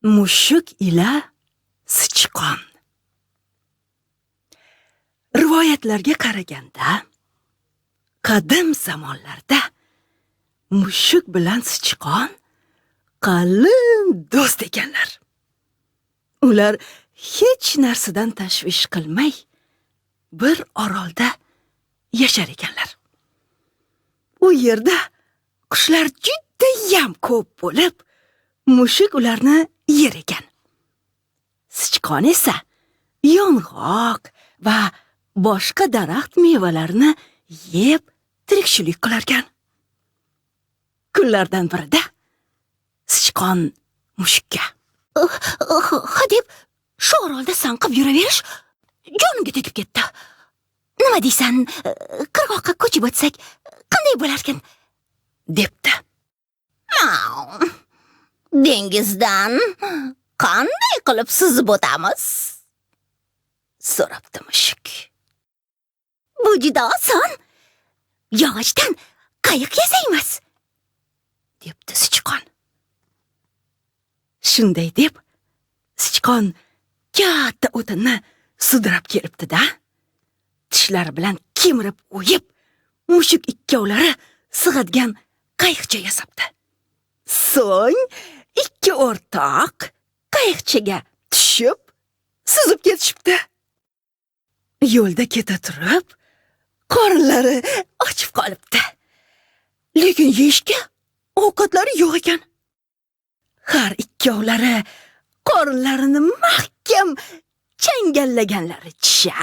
Mushuk ila sichqon. Rivoyatlarga qaraganda, qadim zamonlarda mushuk bilan sichqon qalin do'st ekanlar. Ular hech narsadan tashvish qilmay bir orolda yashar ekanlar. U yerda qushlar judayam ko'p bo'lib, mushuk ularni yer ekan. Sichqon esa yong'oq va boshqa daraxt mevalarini yeb tirikchilik qilar ekan. Kunlardan birida sichqon mushukka: "Hadeb, shu orolda sanqib yuraverish jonimga tegib ketdi. Nima deysan, qirg'oqqa ko'chib o'tsak qanday bo'larkin?" debdi. Dengizdan qanday qilib suzib o'tamiz? so'rabdi mushuk. Bu juda oson. Yog'ochdan qayiq yasaymiz, debdi sichqon. Shunday deb, sichqon katta o'tinni sudrab kelibdi-da, tishlari bilan kemirib o'yib, mushuk ikkovlari sig'adigan qayiqcha yasabdi. So'ng ikki o'rtoq qayiqchaga tushib, suzib ketishibdi. Yo'lda keta turib, qornlari ochib qolibdi. Lekin yeyishga ovqatlari yo'q ekan. Har ikkovlari qornlarini mahkam changallaganlaricha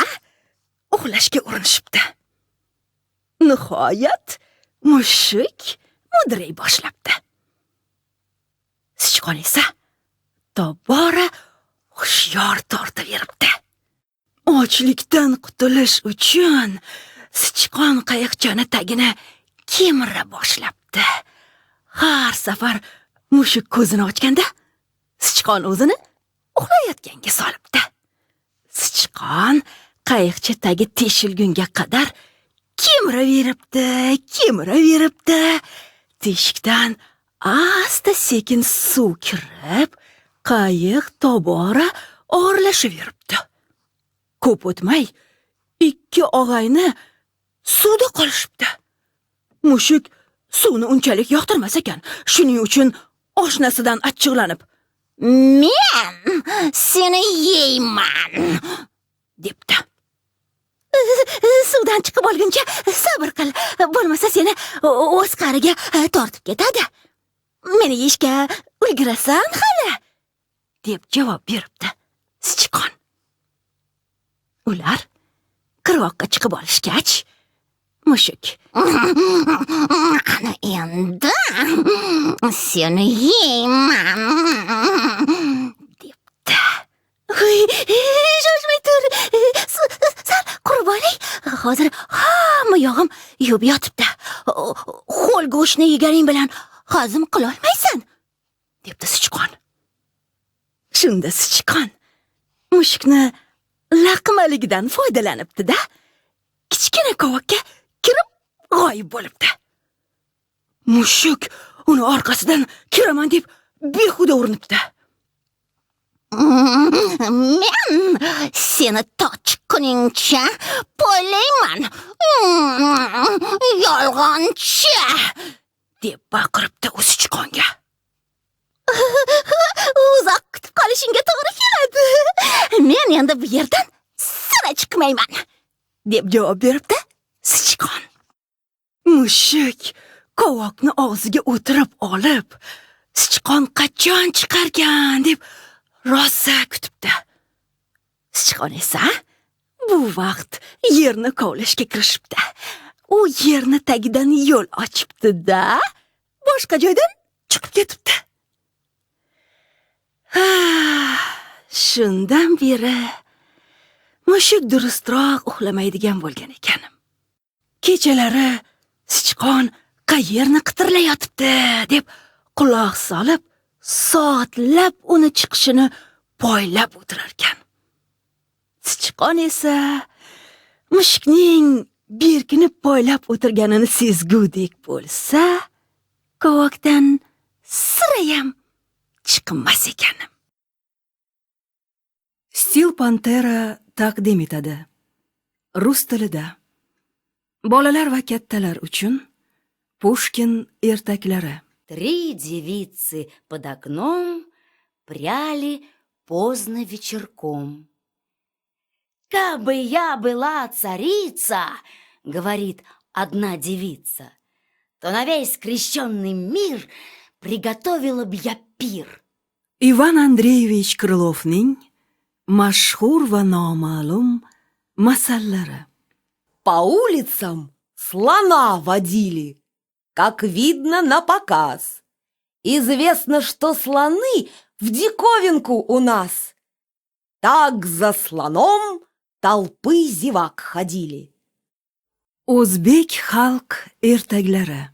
uxlashga urinishibdi. Nihoyat mushuk mudray boshlabdi. Sichqon esa tobora hushyor tortaveribdi. Ochlikdan qutulish uchun sichqon qayiqchani tagini kemira boshlabdi. Har safar mushuk ko'zini ochganda, sichqon o'zini uxlayotganga solibdi. Sichqon qayiqcha tagi teshilgunga qadar kemiraveribdi. Teshikdan asta-sekin suv kirib, qayiq tobora og'irlashaveribdi. Ko'p o'tmay, ikki og'ayni suvda qolishibdi. Mushuk suvni unchalik yoqtirmas ekan. Shuning uchun oshnasidan achchiqlanib: "Men seni yeyman", debdi. "Suvdan chiqib olguncha sabr qil, bo'lmasa seni o'z qariga tortib ketadi. Meni yeyishga ulgurasan hali", deb javob beribdi sichqon. Ular qirg'oqqa chiqib olishgach, mushuk: "Ana endi seni yeyman", debdi. "Shoshmay tur, sal qurib oling. Hozir hamma yog'im yuvib yotibdi. Ho'l go'shtni yeganing bilan hazm qila olmaysan", debdi sichqon. Shunda sichqon mushukni laqmaligidan foydalanibdi-da, kichkina qovokka kirib g'oyib bo'libdi. Mushuk uni orqasidan kiraman deb behuda urinibdi. "Men seni tochkuningcha poylayman, yolg'onchi", deb baqiribdi u sichqonga. "Uzoq kutib qolishingga to'g'ri keladi. Men endi bu yerdan sira chiqmayman", deb javob beribdi sichqon. Mushuk qovoqni og'ziga o'tirib olib, sichqon qachon chiqarkan deb rosa kutibdi. Sichqon esa bu vaqt yerni kovlashga kirishibdi. U yerni tagidan yo'l ochibdi-da, boshqa joydan chiqib ketibdi. Shundan beri mushuk durustroq uxlamaydigan bo'lgan ekan. Kechalari sichqon qayerni qitirlayotibdi deb quloq solib, soatlab uni chiqishini poylab o'tirar ekan. Sichqon esa mushukning berkinib poylab o'tirganini sezgudek bo'lsa, qovokdan sirayam chiqmas ekan. Pantera taqdim etadi. Rus tilida. Bolalar va kattalar uchun Pushkin ertaklari. 3 девицы под окном пряли поздно вечерком. «Кабы я была царица, — говорит одна девица, — то на весь крещенный мир приготовила б я пир». Ivan Andreyevich Krylovning mashhur va noma'lum masallari. По улицам слона водили, как видно, на показ. Известно, что слоны в диковинку у нас. Так за слоном толпы зевак ходили. O'zbek xalq ertaklari.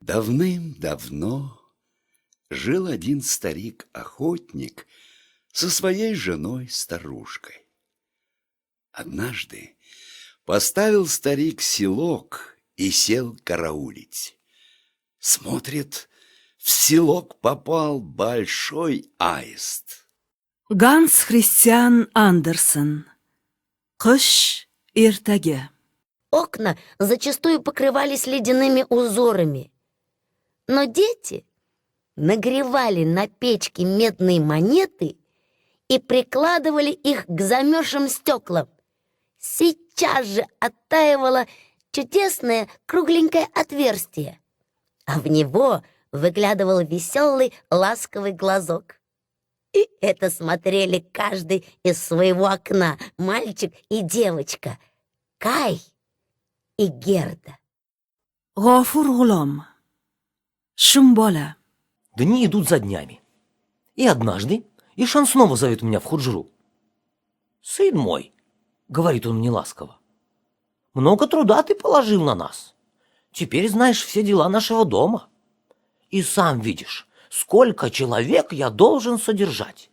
Давным-давно жил один старик-охотник со своей женой-старушкой. Однажды поставил старик селок и сел караулить. Смотрит, в селок попал большой аист. Ганс Христиан Андерсен. Qish ertagi. Окна зачастую покрывались ледяными узорами. Но дети нагревали на печке медные монеты и прикладывали их к замерзшим стеклам. Сейчас же оттаивало чудесное кругленькое отверстие, а в него выглядывал веселый ласковый глазок. И это смотрели каждый из своего окна, мальчик и девочка, Кай и Герда. G'ofur G'ulom. Shumbola. Дни идут за днями. И однажды Ишан снова зовет меня в худжру. «Сын мой», — говорит он мне ласково, — «много труда ты положил на нас. Теперь знаешь все дела нашего дома. И сам видишь, сколько человек я должен содержать.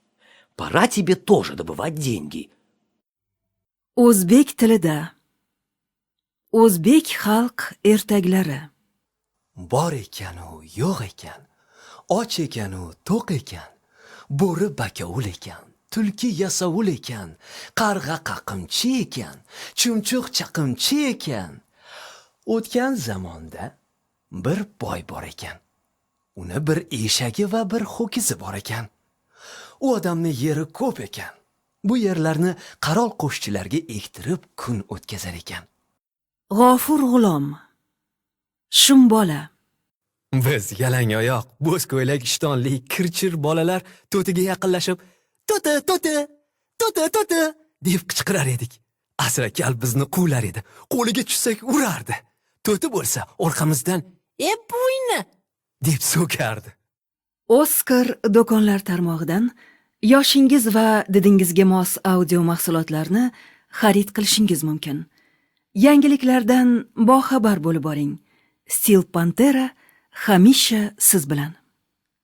Пора тебе тоже добывать деньги». O'zbek tilida. O'zbek xalq ertaklari. Bor ekanu yo'q ekan, och ekanu to'q ekan, bo'ri bakovul ekan, tulki yasovul ekan, qarg'a qaqimchi ekan, chumchuq chaqimchi ekan. O'tgan zamonda bir boy bor ekan. Uni bir eshagi va bir ho'kizi bor ekan. U odamni yeri ko'p ekan. Bu yerlarni qarol qo'shchilarga ektirib kun o'tkazar ekan. G'ofur G'ulom. Shumbola. Biz yalang oyoq, bo'z ko'ylak ishtonli kirchir bolalar to'tiga yaqinlashib, "To'ti, to'ti, to'ti, to'ti" deb qichqirar edik. Asrakal bizni quvlar edi. Qo'liga tushsak urardi. To'ti bo'lsa orqamizdan buyni" deb so'kardi. Oskar do'konlar tarmog'idan yoshingiz va didingizga mos audio mahsulotlarni xarid qilishingiz mumkin. Yangiliklardan boxabar bo'lib boring. Steel Pantera hamisha siz bilan.